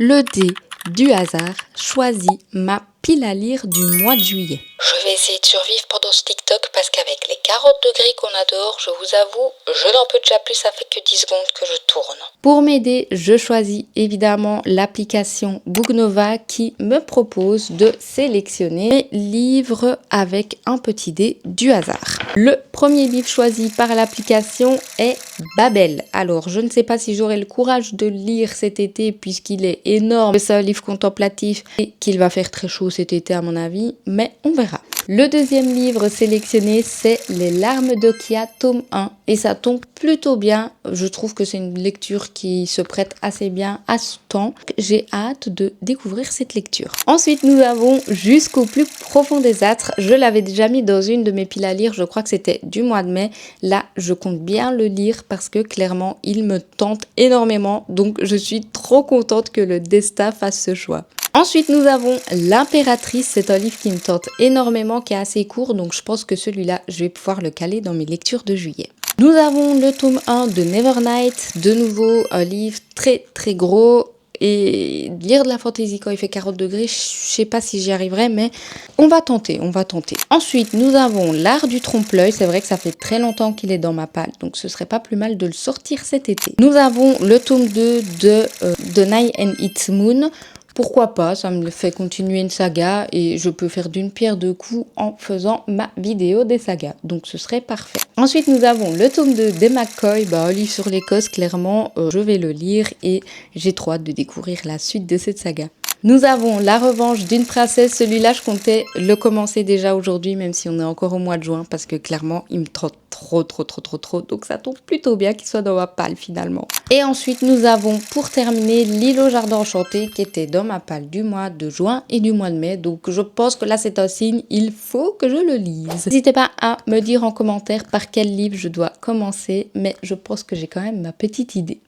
Le dé du hasard choisit ma pile à lire du mois de juillet. Je vais essayer de survivre pendant ce TikTok parce qu'avec les 40 degrés qu'on a dehors, je vous avoue, je n'en peux déjà plus, ça fait que 10 secondes que je tourne. Pour m'aider, je choisis évidemment l'application Boognova qui me propose de sélectionner livres avec un petit dé du hasard. Le premier livre choisi par l'application est Babel. Alors, je ne sais pas si j'aurai le courage de le lire cet été puisqu'il est énorme. C'est un livre contemplatif et qu'il va faire très chaud cet été à mon avis, mais on verra. Le deuxième livre sélectionné, c'est Les larmes d'Okia, tome 1. Et ça tombe plutôt bien. Je trouve que c'est une lecture qui se prête assez bien à ce temps. J'ai hâte de découvrir cette lecture. Ensuite, nous avons Jusqu'au plus profond des âtres. Je l'avais déjà mis dans une de mes piles à lire. Je crois que c'était du mois de mai. Là, je compte bien le lire parce que clairement, il me tente énormément. Donc, je suis trop contente que le destin fasse ce choix. Ensuite, nous avons L'Impératrice. C'est un livre qui me tente énormément, qui est assez court. Donc, je pense que celui-là, je vais pouvoir le caler dans mes lectures de juillet. Nous avons le tome 1 de Nevernight. De nouveau, un livre très très gros. Et lire de la fantaisie quand il fait 40 degrés, je sais pas si j'y arriverai, mais on va tenter. Ensuite, nous avons L'Art du trompe-l'œil. C'est vrai que ça fait très longtemps qu'il est dans ma palle, donc ce serait pas plus mal de le sortir cet été. Nous avons le tome 2 de The Night and Its Moon. Pourquoi pas, ça me fait continuer une saga et je peux faire d'une pierre deux coups en faisant ma vidéo des sagas. Donc ce serait parfait. Ensuite, nous avons le tome 2 des McCoy, un livre sur l'Écosse, clairement, je vais le lire et j'ai trop hâte de découvrir la suite de cette saga. Nous avons La revanche d'une princesse. Celui-là, je comptais le commencer déjà aujourd'hui, même si on est encore au mois de juin, parce que clairement, il me trotte trop. Donc ça tombe plutôt bien qu'il soit dans ma palle finalement. Et ensuite, nous avons pour terminer L'île au jardin enchanté, qui était dans ma palle du mois de juin et du mois de mai. Donc je pense que là, c'est un signe, il faut que je le lise. N'hésitez pas à me dire en commentaire par quel livre je dois commencer, mais je pense que j'ai quand même ma petite idée.